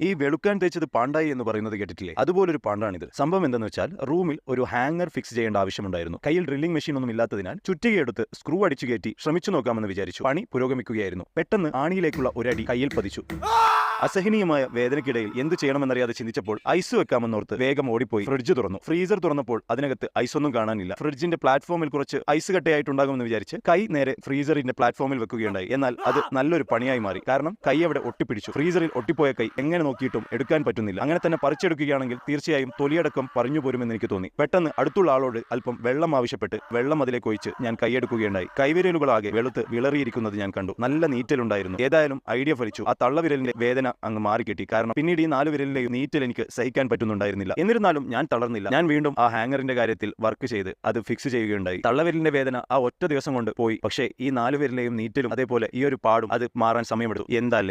ഈ വെളുക്കാൻ തേച്ചത് പാണ്ടായി എന്ന് പറയുന്നത് കേട്ടിട്ടില്ലേ? അതുപോലൊരു പാണ്ടാണിത്. സംഭവം എന്തെന്ന് വെച്ചാൽ റൂമിൽ ഒരു ഹാങ്ങർ ഫിക്സ് ചെയ്യേണ്ട ആവശ്യമുണ്ടായിരുന്നു. കയ്യിൽ ഡ്രില്ലിംഗ് മെഷീൻ ഒന്നും ഇല്ലാത്തതിനാൽ ചുറ്റികയെടുത്ത് സ്ക്രൂ അടിച്ചു കയറ്റി ശ്രമിച്ചു നോക്കാമെന്ന് വിചാരിച്ചു. പണി പുരോഗമിക്കുകയായിരുന്നു. പെട്ടെന്ന് ആണിയിലേക്കുള്ള ഒരടി കയ്യിൽ പതിച്ചു. അസഹനീയമായ വേദനയ്ക്കിടയിൽ എന്ത് ചെയ്യണമെന്നറിയാതെ ചിന്തിച്ചപ്പോൾ ഐസ് വെക്കാമെന്നോർത്ത് വേഗം ഓടിപ്പോയി ഫ്രിഡ്ജ് തുറന്നു. ഫ്രീസർ തുറന്നപ്പോൾ അതിനകത്ത് ഐസൊന്നും കാണാനില്ല. ഫ്രിഡ്ജിന്റെ പ്ലാറ്റ്ഫോമിൽ കുറച്ച് ഐസ് കട്ടയായിട്ടുണ്ടാകുമെന്ന് വിചാരിച്ച് കൈ നേരെ ഫ്രീസറിന്റെ പ്ലാറ്റ്ഫോമിൽ വെക്കുകയുണ്ടായി. എന്നാൽ അത് നല്ലൊരു പണിയായി മാറി. കാരണം കൈ അവിടെ ഒട്ടിപ്പിടിച്ചു. ഫ്രീസറിൽ ഒട്ടിപ്പോയ കൈ എങ്ങനെ നോക്കിയിട്ടും എടുക്കാൻ പറ്റുന്നില്ല. അങ്ങനെ തന്നെ പറിച്ചെടുക്കുകയാണെങ്കിൽ തീർച്ചയായും തൊലിയടക്കം പറഞ്ഞു പോരുമെന്ന് എനിക്ക് തോന്നി. പെട്ടെന്ന് അടുത്തുള്ള ആളോട് അല്പം വെള്ളം ആവശ്യപ്പെട്ട് വെള്ളം അതിലേക്ക് ഒഴിച്ച് ഞാൻ കൈയെടുക്കുകയുണ്ടായി. കൈവിരലുകളാകെ വെളുത്ത് വിളറിയിരിക്കുന്നത് ഞാൻ കണ്ടു. നല്ല നീറ്റലുണ്ടായിരുന്നു. ഏതായാലും ഐഡിയ ഫലിച്ചു. ആ തള്ളവിരലിന്റെ വേദന അങ്ങ് മാറിക്കിട്ടി. കാരണം പിന്നീട് ഈ 4 വിരലിലെയും നീറ്റൽ എനിക്ക് സഹിക്കാൻ പറ്റുന്നുണ്ടായിരുന്നില്ല. എന്നിരുന്നാലും ഞാൻ തളർന്നില്ല. ഞാൻ വീണ്ടും ആ ഹാങ്ങറിന്റെ കാര്യത്തിൽ വർക്ക് ചെയ്ത് അത് ഫിക്സ് ചെയ്യുകയുണ്ടായി. തള്ളവിരലിന്റെ വേദന ആ ഒറ്റ ദിവസം കൊണ്ട് പോയി. പക്ഷേ ഈ 4 വിരലിലെയും നീറ്റലും അതേപോലെ ഈ ഒരു പാടും അത് മാറാൻ സമയമെടുത്തു. എന്താല്ലേ?